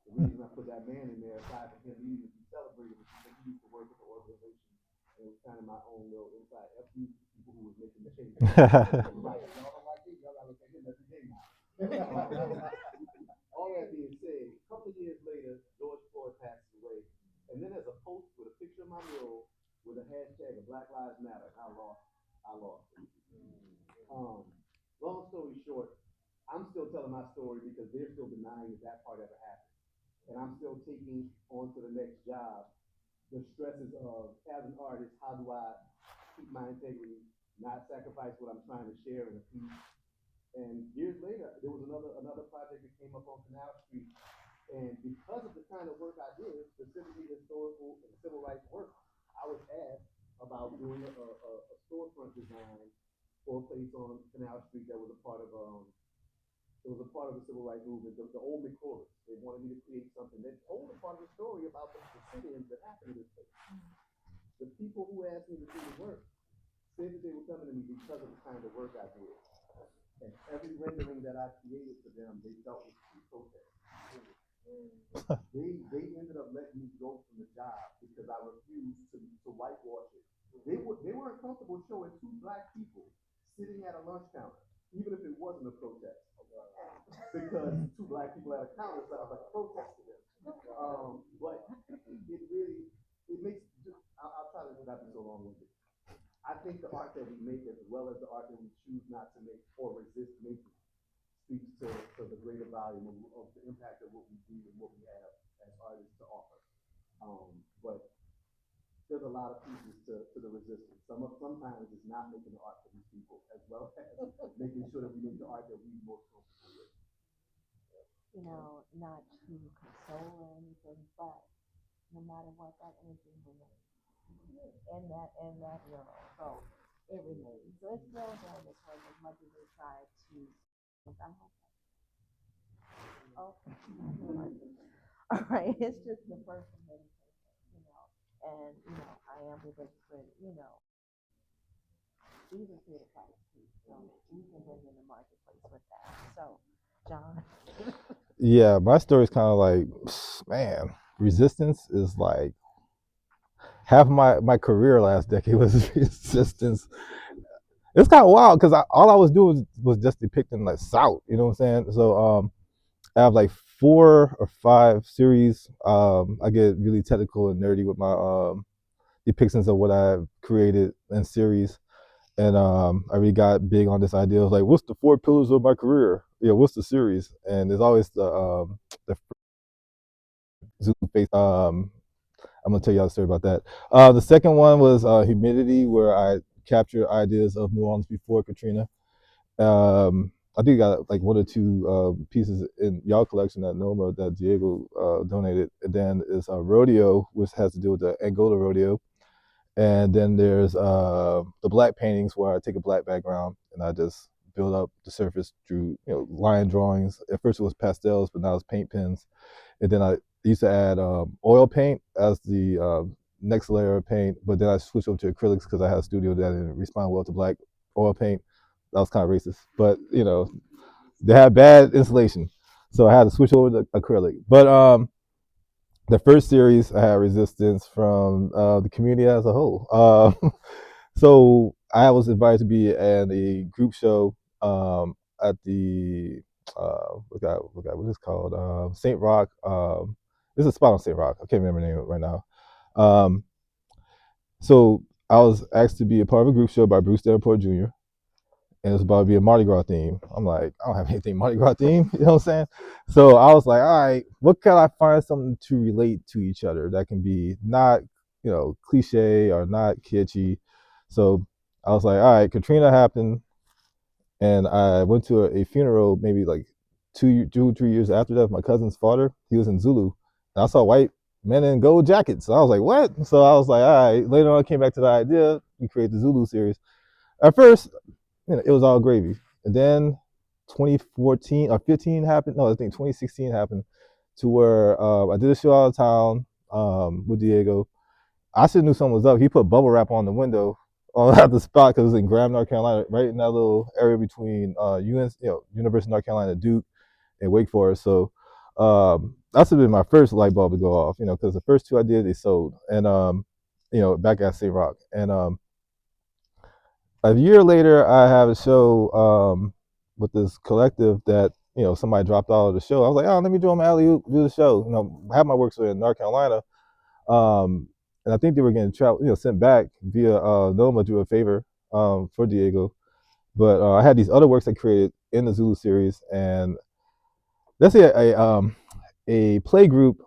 The reason I put that man in there, aside from him needing to be celebrated, is because he used to work with the organization. And it was kind of my own little inside FU people who was making the changes. Right. Y'all don't like it, y'all gotta look at him every day now. All that being said, a couple of years later, George Floyd passes away. And then there's a post with a picture of my mural with a hashtag of Black Lives Matter. I lost it. Long story short, I'm still telling my story because they're still denying that part ever happened. And I'm still taking on to the next job the stresses of, as an artist, how do I keep my integrity, not sacrifice what I'm trying to share in a piece. And years later, there was another project that came up on Canal Street, and because of the kind of work I did, specifically historical and civil rights work, I was asked about doing a storefront design for a place on Canal Street that was a part of it was a part of the civil rights movement, the old McCormick. They wanted me to create something that told a part of the story about the sit-ins that happened in this place. The people who asked me to do the work said that they were coming to me because of the kind of work I did. And every rendering that I created for them, they felt was too protest. They ended up letting me go from the job because I refused to whitewash it. They weren't comfortable showing two black people sitting at a lunch counter, even if it wasn't a protest, because two black people at a counter sounds like a protest to them. But it really makes. I'll try to not be so long-winded. I think the art that we make, as well as the art that we choose not to make or resist making, speaks to the greater volume of the impact of what we do and what we have as artists to offer. But there's a lot of pieces to the resistance. Sometimes it's not making the art for these people, as well as making sure that we make the art that we're most comfortable with. You know, not to console or anything, but no matter what, that energy remains in that world. So it remains. So it's still there this way as much as they try to. I hope. Okay. All right. It's just the first of many things, you know. And you know, I am religious, but you know, these are creative products too. So we can bring in the marketplace with that. So, John. Yeah, my story is kind of like, man, resistance is like half my career last decade was resistance. It's kind of wild because all I was doing was just depicting like South, you know what I'm saying? So I have like 4 or 5 series. I get really technical and nerdy with my depictions of what I've created in series. And I really got big on this idea of like, what's the 4 pillars of my career? Yeah, what's the series? And there's always the Zulu face. I'm gonna tell y'all a story about that. The second one was humidity, where I captured ideas of New Orleans before Katrina. I think I got like 1 or 2 pieces in y'all collection at Noma that Diego donated. And then is a rodeo, which has to do with the Angola rodeo. And then there's the black paintings, where I take a black background and I just build up the surface through line drawings. At first it was pastels, but now it's paint pens. And then I used to add oil paint as the next layer of paint, but then I switched over to acrylics because I had a studio that didn't respond well to black oil paint. That was kind of racist, but they had bad insulation, so I had to switch over to acrylic. But the first series, I had resistance from the community as a whole. So I was invited to be in a group show at the what is it called? St. Rock. This is a spot on St. Rock. I can't remember the name of it right now. So I was asked to be a part of a group show by Bruce Davenport Jr. And it was about to be a Mardi Gras theme. I'm like, I don't have anything Mardi Gras theme, you know what I'm saying? So I was like, all right, what can I find something to relate to each other that can be not, cliche or not kitschy. So I was like, all right, Katrina happened, and I went to a funeral maybe like 2, 3 years after that of my cousin's father. He was in Zulu. And I saw white men in gold jackets. So I was like, what? So I was like, all right. Later on, I came back to the idea. We created the Zulu series. At first, it was all gravy. And then 2014 or 15 happened. No, I think 2016 happened, to where I did a show out of town with Diego. I should have knew something was up. He put bubble wrap on the window at the spot because it was in Graham, North Carolina, right in that little area between University of North Carolina, Duke, and Wake Forest. So that's been my first light bulb to go off, because the first 2 I did, they sold. And back at St. Rock. And a year later, I have a show with this collective that somebody dropped out of the show. I was like, oh, let me do them alley-oop, do the show. I have my works in North Carolina, and I think they were getting sent back via Noma, do a favor for Diego. But I had these other works I created in the Zulu series, and let's say a play group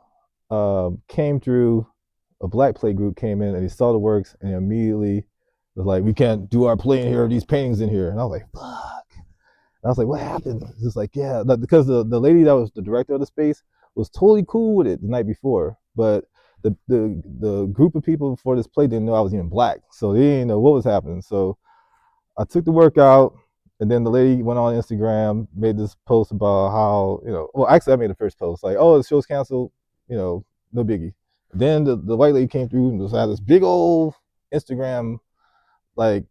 came through. A black play group came in and they saw the works and immediately It's like, we can't do our play in here, these paintings in here. And I was like, fuck. And I was like, what happened? It's just like, yeah, because the lady that was the director of the space was totally cool with it the night before, but the group of people for this play didn't know I was even black, so they didn't know what was happening. So I took the work out, and then the lady went on Instagram, made this post about how, well, actually I made the first post, like, oh, the show's canceled, no biggie. Then the white lady came through and just had this big old Instagram, like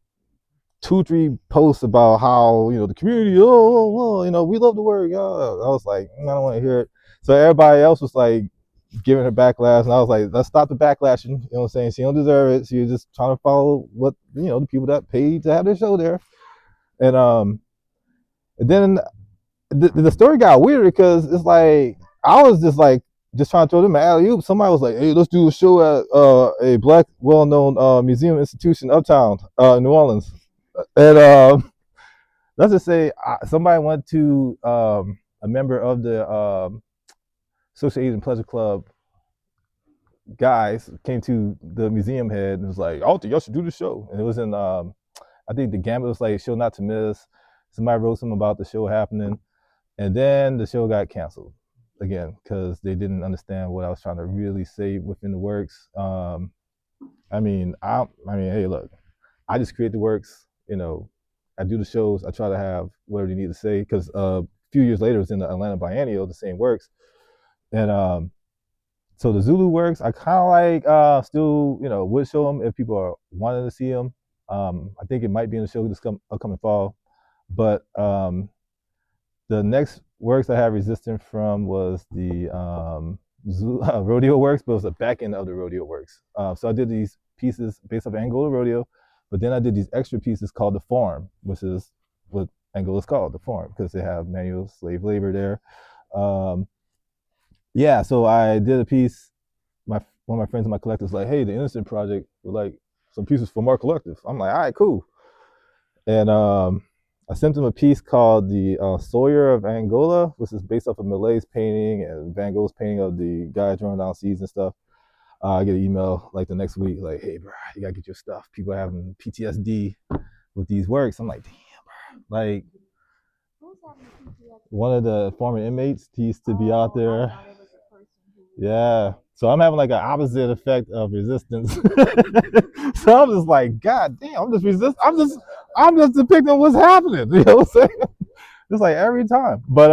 2-3 posts about how, the community, we love the work. I was like, I don't want to hear it. So everybody else was like giving her backlash, and I was like, let's stop the backlashing. You know what I'm saying? She don't deserve it. She was just trying to follow what, the people that paid to have their show there. And then the story got weird because it's like, I was just trying to throw them an alley-oop. Somebody was like, hey, let's do a show at a black well-known museum institution uptown in New Orleans. And let's just say somebody went to a member of the Social Asian Pleasure Club guys came to the museum head and was like, I think y'all should do the show. And it was in, I think the Gambit was like, show not to miss. Somebody wrote something about the show happening. And then the show got canceled again because they didn't understand what I was trying to really say within the works. I mean, hey, look, I just create the works. I do the shows. I try to have whatever you need to say because a few years later, it was in the Atlanta Biennial, the same works. And so the Zulu works, I kind of like still, would show them if people are wanting to see them. I think it might be in the show this upcoming fall. But the next works I have resistance from was the rodeo works, but it was the back end of the rodeo works. So I did these pieces based off Angola rodeo, but then I did these extra pieces called the farm, which is what Angola's called, the farm, because they have manual slave labor there. Yeah, so I did a piece. One of my friends in my collective was like, hey, the Innocent Project would like some pieces from our collective. I'm like, all right, cool. And I sent him a piece called the Sawyer of Angola, which is based off of Malay's painting and Van Gogh's painting of the guy drawing down seas and stuff. I get an email like the next week, like, hey, bro, you gotta get your stuff. People are having PTSD with these works. I'm like, damn, bro. Like, one of the former inmates, he used to be out there. Yeah. So I'm having like an opposite effect of resistance. So I'm just like, God damn, I'm just depicting what's happening. You know what I'm saying? Just like every time. But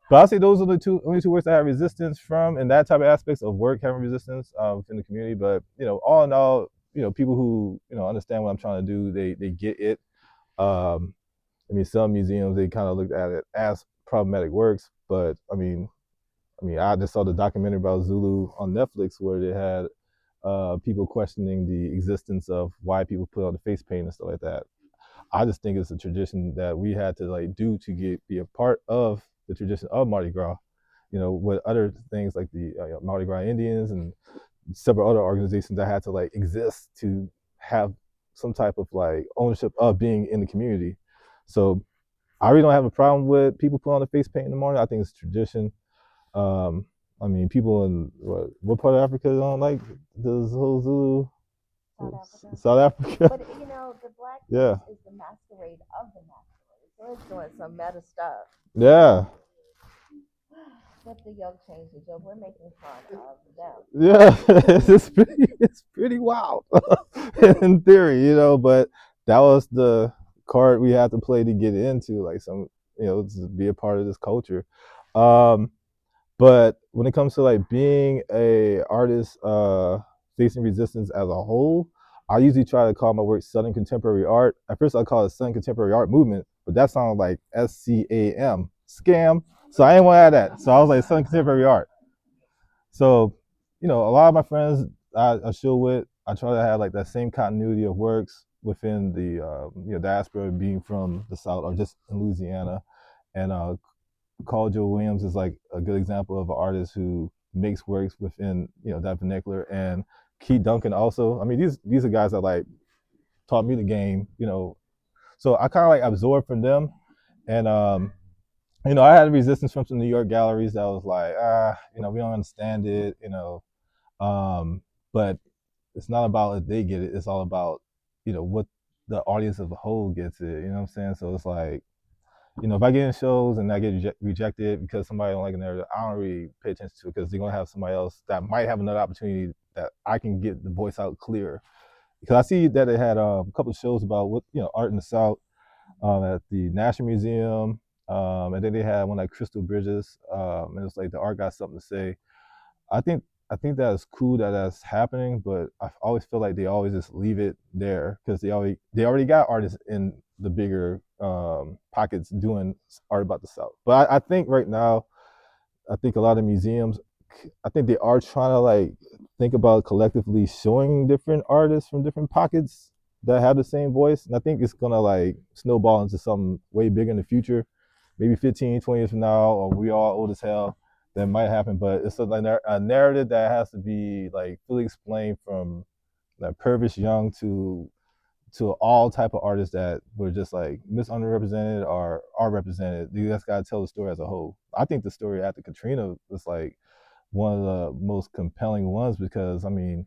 I'll say those are the only two works I have resistance from, and that type of aspects of work having resistance within the community. But all in all, people who understand what I'm trying to do, they get it. I mean, some museums they kind of looked at it as problematic works, but I mean, I just saw the documentary about Zulu on Netflix where they had people questioning the existence of why people put on the face paint and stuff like that. I just think it's a tradition that we had to like do to be a part of the tradition of Mardi Gras. With other things like the Mardi Gras Indians and several other organizations that had to like exist to have some type of like ownership of being in the community. So I really don't have a problem with people putting on the face paint in the morning. I think it's tradition. I mean, people in what part of Africa don't like this whole Zulu? South Africa. But the black is the masquerade of the masquerade. So it's doing some meta stuff. Yeah. But the yoke changes, so we're making fun of them. Yeah, it's pretty wild in theory, but that was the card we had to play to get into, like some, to be a part of this culture. But when it comes to like being a artist facing resistance as a whole, I usually try to call my work Southern Contemporary Art. At first I call it Southern Contemporary Art Movement, but that sounded like SCAM, scam. So I didn't want to add that. So I was like Southern Contemporary Art. So, a lot of my friends I show with, I try to have like that same continuity of works within the diaspora, being from the South or just in Louisiana. And Carl Joe Williams is like a good example of an artist who makes works within that vernacular. And Keith Duncan also. I mean, these are guys that like taught me the game. So I kind of like absorbed from them. And I had resistance from some New York galleries that was like, we don't understand it. But it's not about if they get it. It's all about what the audience as a whole gets it. You know what I'm saying? So it's like, if I get in shows and I get rejected because somebody don't like a narrative, I don't really pay attention to it because they're gonna have somebody else that might have another opportunity that I can get the voice out clear. Because I see that they had a couple of shows about art in the South at the National Museum, and then they had one at Crystal Bridges, and it's like the art got something to say. I think that is cool that that's happening, but I always feel like they always just leave it there because they already got artists in the bigger pockets doing art about the South. But I think right now, I think a lot of museums, I think they are trying to like think about collectively showing different artists from different pockets that have the same voice. And I think it's gonna like snowball into something way bigger in the future. Maybe 15, 20 years from now, or we all old as hell, that might happen. But it's a narrative that has to be like fully explained from like Purvis Young to all type of artists that were just like misunderrepresented or are represented. You just gotta tell the story as a whole. I think the story after Katrina was like one of the most compelling ones because I mean,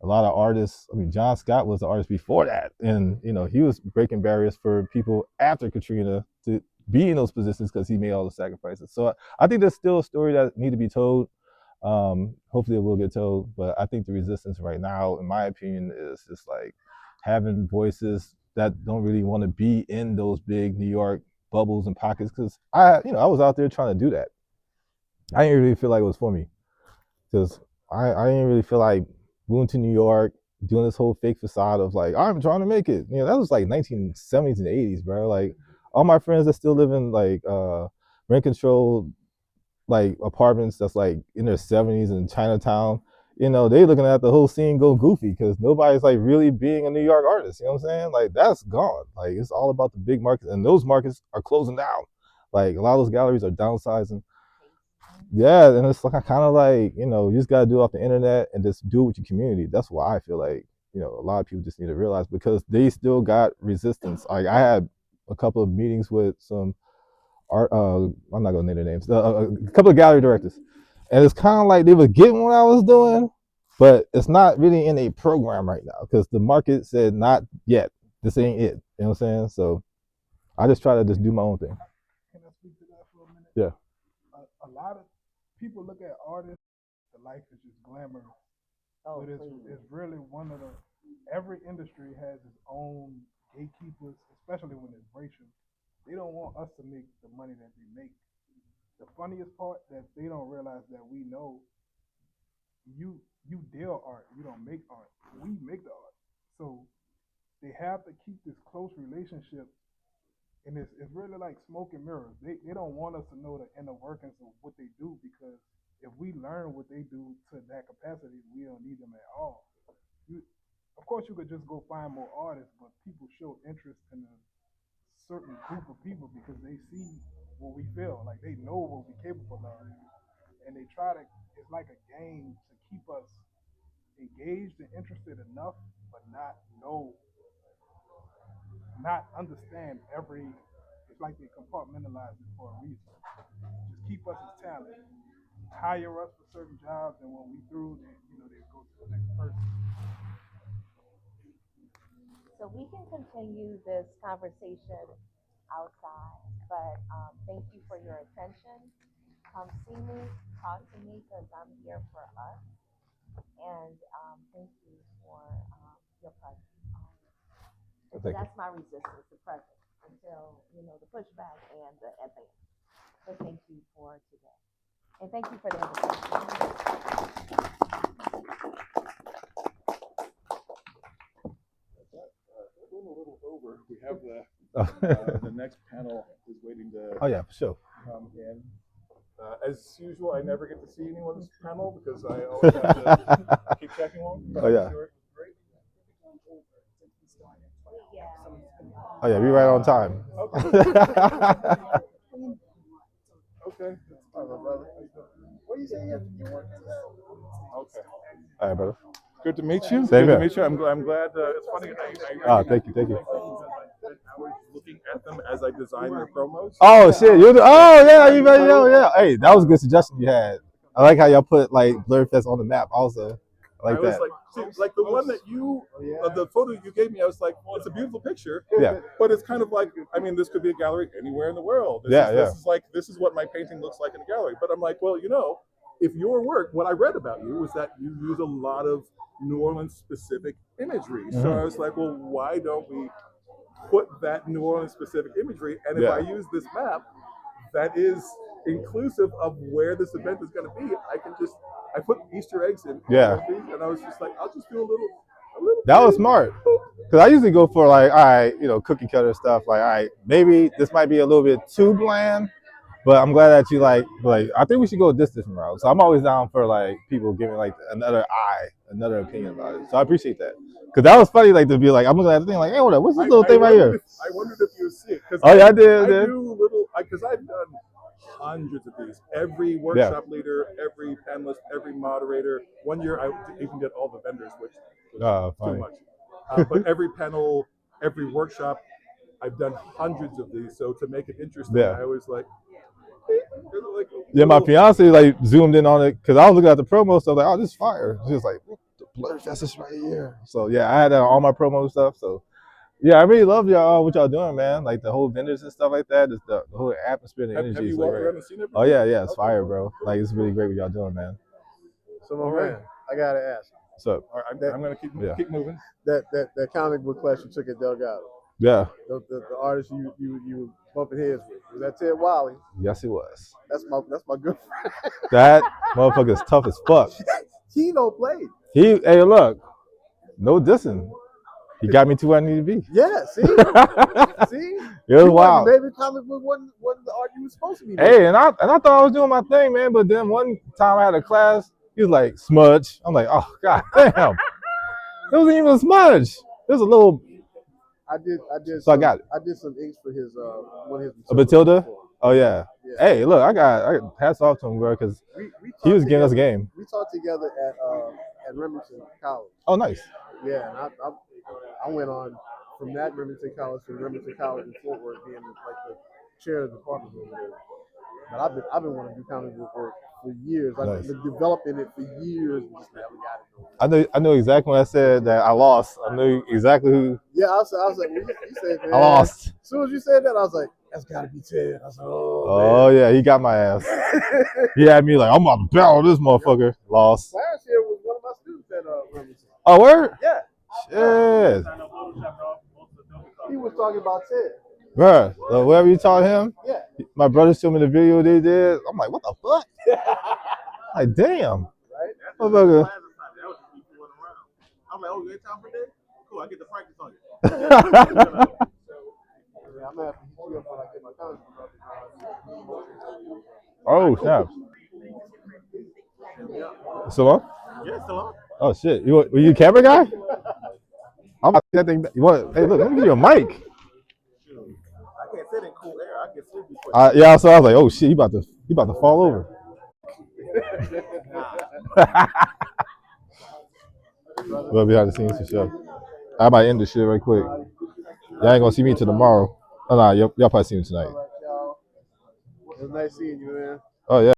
a lot of artists. I mean, John Scott was the artist before that, and he was breaking barriers for people after Katrina to be in those positions because he made all the sacrifices. So I think there's still a story that need to be told. Hopefully, it will get told. But I think the resistance right now, in my opinion, is just like having voices that don't really want to be in those big New York bubbles and pockets. Because I was out there trying to do that. I didn't really feel like it was for me because I didn't really feel like moving to New York, doing this whole fake facade of like I'm trying to make it. That was like 1970s and 80s, bro. Like all my friends that still live in like rent controlled like apartments that's like in their 70s in Chinatown. They looking at the whole scene go goofy because nobody's like really being a New York artist. You know what I'm saying? Like that's gone. Like it's all about the big markets, and those markets are closing down. Like a lot of those galleries are downsizing. Yeah, and it's like I kind of like you just gotta do it off the internet and just do it with your community. That's why I feel like a lot of people just need to realize because they still got resistance. Like I had a couple of meetings with some art. I'm not gonna name their names. A couple of gallery directors, and it's kind of like they were getting what I was doing, but it's not really in a program right now because the market said not yet. This ain't it. You know what I'm saying? So I just try to just do my own thing. Can I speak to that for a minute? Yeah. A lot of people look at artists, the life is just glamorous. But it's really one of the, every industry has its own gatekeepers, especially when it's racial. They don't want us to make the money that they make. The funniest part that they don't realize that we know, you deal art, you don't make art. We make the art. So they have to keep this close relationship, and it's really like smoke and mirrors. They don't want us to know the inner workings of what they do because if we learn what they do to that capacity, we don't need them at all. Of course, you could just go find more artists, but people show interest in a certain group of people because they see what we feel, like they know what we're capable of, and they try to. It's like a game to keep us engaged and interested enough, but not understand every. It's like they compartmentalize it for a reason. Just keep us as talent, hire us for certain jobs, and when we through, they go to the next person. So we can continue this conversation outside, but thank you for your attention. Come see me, talk to me, because I'm here for us. And thank you for your presence. So that's my resistance, the presence, until the pushback and the advance. So thank you for today, and thank you for the invitation. A little over. We have the next panel is waiting to Oh yeah, for sure. come in. As usual, I never get to see anyone's panel because I always have to keep checking one. Oh yeah. Sure, great. Oh yeah, we right on time. Okay. Okay. All right, brother. What are you saying? Okay. All right, brother. Good to meet you. Same Good here. to meet you. I'm glad. It's funny. Thank you. I was looking at them as I designed their promos. Oh shit! Yeah. Hey, that was a good suggestion you had. I like how y'all put like BLERD Fest on the map. Also, like I was that. like, see, like the one that you, the photo you gave me, I was like, it's a beautiful picture. Yeah. But it's kind of like, I mean, this could be a gallery anywhere in the world. This is what my painting looks like in a gallery. But I'm like, well, you know, if your work, what I read about you was that you use a lot of New Orleans specific imagery. So I was like, well, why don't we put that New Orleans specific imagery? And if I use this map that is inclusive of where this event is going to be, I put Easter eggs in. Yeah. And I was just like, I'll just do a little. That was smart. Because I usually go for like, all right, you know, cookie cutter stuff. Like, all right, maybe this might be a little bit too bland, but I'm glad that you like, I think we should go this different route. So I'm always down for like people giving like another opinion about it. So I appreciate that. Because that was funny, like to be like, I'm looking at the thing like, hey, what's this little thing right here? I wondered if you would see it. Oh yeah, I did. I do little, because I've done hundreds of these. Every workshop leader, every panelist, every moderator. One year I even did all the vendors, which was too much. But every panel, every workshop, I've done hundreds of these. So to make it interesting, I always like. My fiance like zoomed in on it because I was looking at the promo stuff like, oh, this is fire. She was like, the BLERD FEST is right here. So yeah, I had all my promo stuff. So yeah, I really love y'all, what y'all doing, man. Like the whole vendors and stuff like that. Just the whole atmosphere and energy. Have you walked around and seen it? Oh yeah, it's fire, bro. Like it's really great what y'all doing, man. So my man, I gotta ask. What's up? All right, I'm gonna keep moving. That comic book class you took at Delgado. Yeah. The artist you were bumping heads with. Was that Ted Wiley? Yes, it was. That's my good friend. That motherfucker's tough as fuck. He don't play. Hey, look, no dissing. He got me to where I need to be. Yeah, see? See? It was wild. Maybe comic book wasn't the art you were supposed to be doing. Hey, and I thought I was doing my thing, man. But then one time I had a class, he was like, smudge. I'm like, oh, god damn. It wasn't even a smudge. It was a little. I did. So I got it. I did some inks for his one of his. A Matilda? Oh yeah. Hey, look, I got hats off to him, bro, because he was giving us a game. We taught together at Remington College. Oh, nice. Yeah, and I went on from that Remington College to Remington College in Fort Worth, being like the chair of the department over there. But I've been wanting to do comic book work for years. I've been developing it for years and just never got it. I know exactly when I said that I lost. I knew exactly who. Yeah, I was like, you said, man. I lost. As soon as you said that, I was like, that's got to be Ted. I was like, oh yeah, he got my ass. He had me like, I'm about to battle this motherfucker. Lost. Last year was one of my students at Remington. Oh, word? Yeah. Shit. He was talking about Ted. Bruh, whatever you taught him, yeah. My brother showed me the video they did. I'm like, what the fuck? Like, damn. Right? Motherfucker. I'm like, oh, you ain't time for that? Cool, I get to practice on you. Yeah, I'm going to have to hit you up when I get my comic book. Oh, snap. Still on? Yeah, still on. Oh, shit. Were you a camera guy? I'm about to that thing. You want? Hey, look, let me give you a mic. I can't sit in cool air. I get sleepy. Yeah, so I was like, oh shit, he about to fall over. Well, behind the scenes for sure. I might end this shit right quick. Y'all ain't gonna see me till tomorrow. Oh, nah, y'all probably see me tonight. It was nice seeing you, man. Oh yeah.